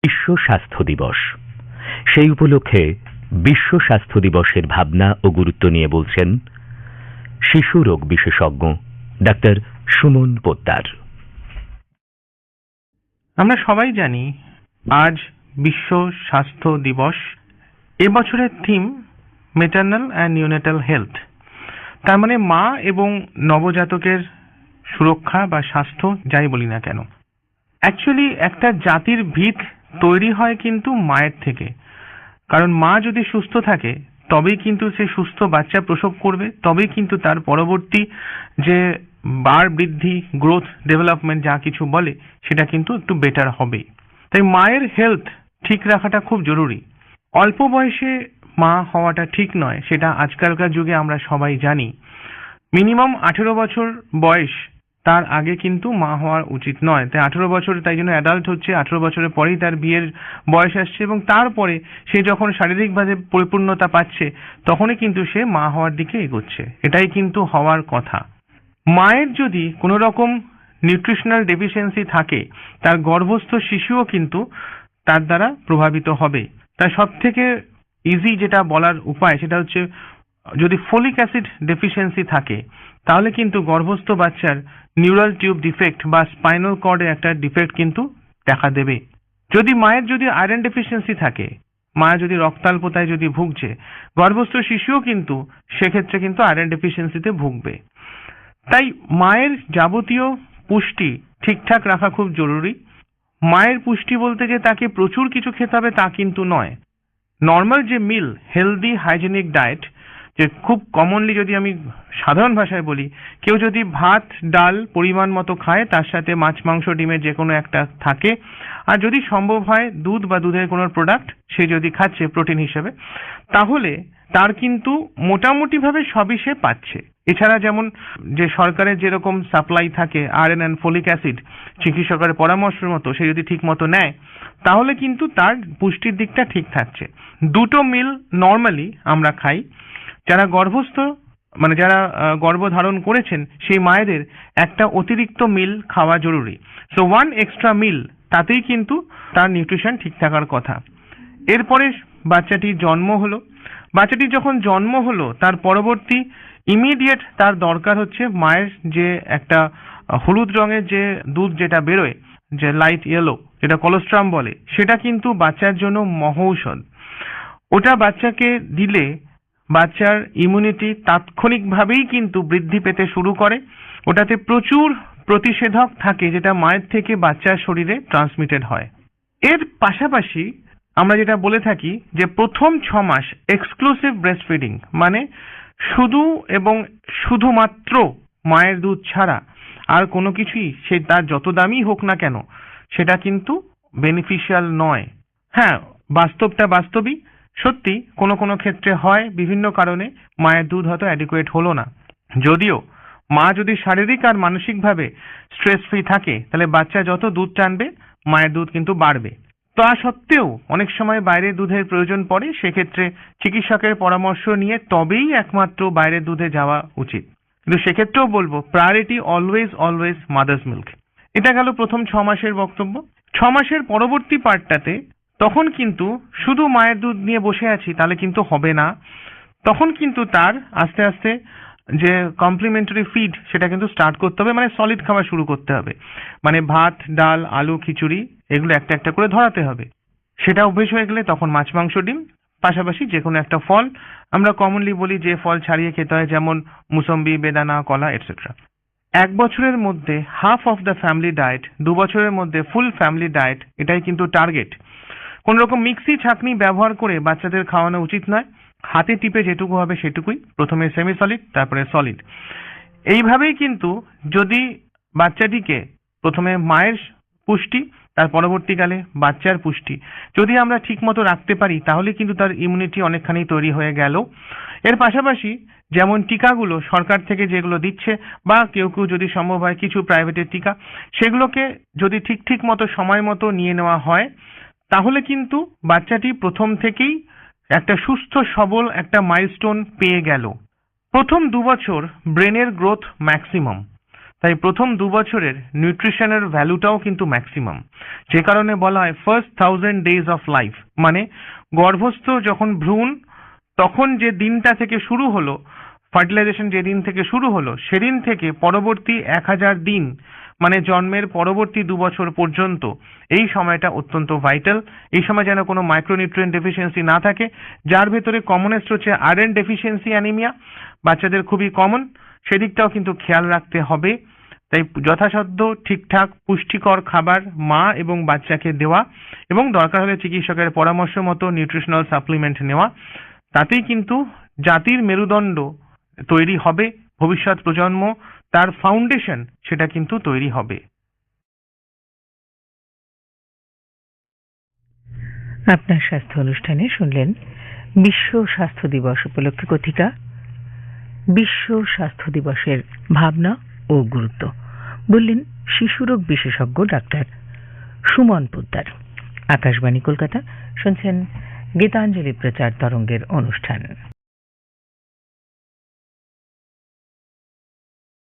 বিশ্ব স্বাস্থ্য দিবস। সেই উপলক্ষে বিশ্ব স্বাস্থ্য দিবসের ভাবনা ও গুরুত্ব নিয়ে বলছেন শিশু রোগ বিশেষজ্ঞ ডাক্তার সুমন পোদ্দার। আমরা সবাই জানি আজ বিশ্ব স্বাস্থ্য দিবস। এবছরের theme maternal and neonatal health, তার মানে মা এবং নবজাতকের সুরক্ষা বা স্বাস্থ্য যাই বলি না কেন। অ্যাকচুয়ালি একটা জাতির ভিত তৈরি হয় কিন্তু মায়ের থেকে, কারণ মা যদি সুস্থ থাকে তবেই কিন্তু সে সুস্থ বাচ্চা প্রসব করবে, তবেই কিন্তু তার পরবর্তী যে বার বৃদ্ধি, গ্রোথ, ডেভেলপমেন্ট যা কিছু বলে সেটা কিন্তু একটু বেটার হবে। তাই মায়ের হেলথ ঠিক রাখাটা খুব জরুরি। অল্প বয়সে মা হওয়াটা ঠিক নয়, সেটা আজকালকার যুগে আমরা সবাই জানি। মিনিমাম 18 বছর বয়স, তার আগে কিন্তু মা হওয়া উচিত নয়। তাই 18 বছর, তাই জন্য অ্যাডাল্ট হচ্ছে, 18 বছরের পরেই তার বিয়ের বয়স আসছে এবং তারপরে সে যখন শারীরিকভাবে পরিপূর্ণতা পাচ্ছে তখনই কিন্তু সে মা হওয়ার দিকে এগোচ্ছে। এটাই কিন্তু হওয়ার কথা। মায়ের যদি কোনো রকম নিউট্রিশনাল ডেফিসিয়েন্সি থাকে, তার গর্ভস্থ শিশুও কিন্তু তার দ্বারা প্রভাবিত হবে। তার সব থেকে ইজি যেটা বলার উপায় সেটা হচ্ছে, যদি ফোলিক অ্যাসিড ডেফিসিয়েন্সি থাকে তাহলে কিন্তু গর্ভস্থ বাচ্চার নিউরাল টিউব ডিফেক্ট বা স্পাইনাল কর্ডে একটা ডিফেক্ট কিন্তু দেখা দেবে। যদি মায়ের যদি আয়রন ডেফিসিয়েন্সি থাকে, মা যদি রক্তাল্পতায় যদি ভুগছে, গর্ভস্থ শিশুও কিন্তু সেক্ষেত্রে কিন্তু আয়রন ডেফিসিয়েন্সিতে ভুগবে। তাই মায়ের যাবতীয় পুষ্টি ঠিকঠাক রাখা খুব জরুরি। মায়ের পুষ্টি বলতে যে তাকে প্রচুর কিছু খেতে হবে তা কিন্তু নয়। নর্মাল যে মিল, হেলদি হাইজেনিক ডায়েট, যে খুব কমনলি যদি আমি সাধারণ ভাষায় বলি, কেউ যদি ভাত ডাল পরিমাণ মতো খায়, তার সাথে মাছ মাংস ডিমের যে কোনো একটা থাকে, আর যদি সম্ভব হয় দুধ বা দুধের কোনো প্রোডাক্ট সে যদি খাচ্ছে প্রোটিন হিসেবে, তাহলে তার কিন্তু মোটামুটিভাবে সবই সে পাচ্ছে। এছাড়া যেমন যে সরকারের যেরকম সাপ্লাই থাকে আয়রন অ্যান্ড ফোলিক অ্যাসিড, চিকিৎসকের পরামর্শের মতো সে যদি ঠিক মতো নেয় তাহলে কিন্তু তার পুষ্টির দিকটা ঠিক থাকছে। দুটো মিল নর্মালি আমরা খাই। যারা গর্ভস্থ, মানে যারা গর্ভধারণ করেছেন, সেই মায়েদের একটা অতিরিক্ত মিল খাওয়া জরুরি। সো 1 এক্সট্রা মিল, তাতেই কিন্তু তার নিউট্রিশন ঠিক থাকার কথা। এরপরে বাচ্চাটির জন্ম হলো। বাচ্চাটি যখন জন্ম হলো তার পরবর্তী ইমিডিয়েট তার দরকার হচ্ছে মায়ের যে একটা হলুদ রঙের যে দুধ যেটা বেরোয়, যে লাইট ইয়েলো, যেটা কলোস্ট্রাম বলে, সেটা কিন্তু বাচ্চার জন্য মহৌষধ। ওটা বাচ্চাকে দিলে বাচ্চার ইমিউনিটি তাৎক্ষণিকভাবেই কিন্তু বৃদ্ধি পেতে শুরু করে। ওটাতে প্রচুর প্রতিষেধক থাকে যেটা মায়ের থেকে বাচ্চার শরীরে ট্রান্সমিটেড হয়। এর পাশাপাশি আমরা যেটা বলে থাকি যে প্রথম 6 মাস এক্সক্লুসিভ ব্রেস্ট ফিডিং, মানে শুধু এবং শুধুমাত্র মায়ের দুধ ছাড়া আর কোনো কিছুই, সে তার যত দামি হোক না কেন, সেটা কিন্তু বেনিফিশিয়াল নয়। হ্যাঁ, বাস্তবটা বাস্তবই, সত্যি কোনো কোনো ক্ষেত্রে হয়, বিভিন্ন কারণে মায়ের দুধ হয়তো অ্যাডিকুয়েট হলো না। যদিও মা যদি শারীরিক আর মানসিকভাবে স্ট্রেস ফ্রি থাকে তাহলে বাচ্চা যত দুধ টানবে মায়ের দুধ কিন্তু বাড়বে। তা সত্ত্বেও অনেক সময় বাইরের দুধের প্রয়োজন পড়ে, সেক্ষেত্রে চিকিৎসকের পরামর্শ নিয়ে তবেই একমাত্র বাইরের দুধে যাওয়া উচিত। কিন্তু সেক্ষেত্রেও বলবো priority always always mother's milk. এটা গেল প্রথম 6 মাসের বক্তব্য। 6 মাসের পরবর্তী পার্টটাতে তখন কিন্তু শুধু মায়ের দুধ নিয়ে বসে আছি তাহলে কিন্তু হবে না। তখন কিন্তু তার আস্তে আস্তে যে কমপ্লিমেন্টারি ফিড সেটা কিন্তু স্টার্ট করতে হবে, মানে সলিড খাওয়া শুরু করতে হবে। মানে ভাত ডাল আলু খিচুড়ি এগুলো একটা একটা করে ধরাতে হবে। সেটা অভ্যেস হয়ে গেলে তখন মাছ মাংস ডিম, পাশাপাশি যে কোনো একটা ফল। আমরা কমনলি বলি যে ফল ছাড়িয়ে খেতে হয়, যেমন মুসম্বি, বেদানা, কলা এটসেট্রা। 1 বছরের মধ্যে half of the family diet, 2 বছরের মধ্যে ফুল ফ্যামিলি ডায়েট, এটাই কিন্তু টার্গেট। কোন রকম মিক্সি ছাঁকনি ব্যবহার করে বাচ্চাদের খাওয়ানো উচিত নয়। হাতে টিপে যেটুকু হবে সেটুকুই, প্রথমে সেমি সলিড তারপরে সলিড। এইভাবেই কিন্তু যদি বাচ্চাটিকে প্রথমে মায়ের পুষ্টি, তার পরবর্তীকালে বাচ্চার পুষ্টি যদি আমরা ঠিক মতো রাখতে পারি তাহলে কিন্তু তার ইমিউনিটি অনেকখানি তৈরি হয়ে গেল। এর পাশাপাশি যেমন টিকাগুলো সরকার থেকে যেগুলো দিচ্ছে, বা কেউ কেউ যদি সম্ভব হয় কিছু প্রাইভেটের টিকা, সেগুলোকে যদি ঠিক ঠিক মতো সময় মতো নিয়ে নেওয়া হয় তাহলে কিন্তু বাচ্চাটি প্রথম থেকেই একটা সুস্থ সবল একটা মাইলস্টোন পেয়ে গেল। প্রথম 2 বছর ব্রেনের গ্রোথ ম্যাক্সিমাম। তাই প্রথম 2 বছরের নিউট্রিশনের ভ্যালুটাও কিন্তু ম্যাক্সিমাম, যে কারণে বলা হয় ফার্স্ট 1000 ডেজ অফ লাইফ, মানে গর্ভস্থ যখন ভ্রূণ তখন যে দিনটা থেকে শুরু হলো, ফার্টিলাইজেশন যেদিন থেকে শুরু হলো সেদিন থেকে পরবর্তী 1000 দিন, মানে জন্মের পরবর্তী 2 বছর পর্যন্ত এই সময়টা অত্যন্ত ভাইটাল। এই সময় যেন কোনো মাইক্রোনিউট্রিয়েন্ট ডেফিসিয়েন্সি না থাকে, যার ভেতরে কমনেস্ট হচ্ছে আয়রন ডেফিসিয়েন্সি অ্যানিমিয়া, বাচ্চাদের খুবই কমন, সেদিকটাও কিন্তু খেয়াল রাখতে হবে। তাই যথাসাধ্য ঠিকঠাক পুষ্টিকর খাবার মা এবং বাচ্চাকে দেওয়া এবং দরকার হলে চিকিৎসকের পরামর্শ মতো নিউট্রিশনাল সাপ্লিমেন্ট নেওয়া, তাতেই কিন্তু জাতির মেরুদণ্ড তৈরি হবে, ভবিষ্যৎ প্রজন্ম তার ফাউন্ডেশন সেটা কিন্তু তৈরি হবে। আপনার স্বাস্থ্য অনুষ্ঠানে শুনলেন বিশ্ব স্বাস্থ্য দিবস উপলক্ষে কথিকা বিশ্ব স্বাস্থ্য দিবসের ভাবনা ও গুরুত্ব, বললেন শিশুরোগ বিশেষজ্ঞ ডাক্তার সুমন পোদ্দার। আকাশবাণী কলকাতা, শুনছেন গীতাঞ্জলি প্রচার তরঙ্গের অনুষ্ঠান।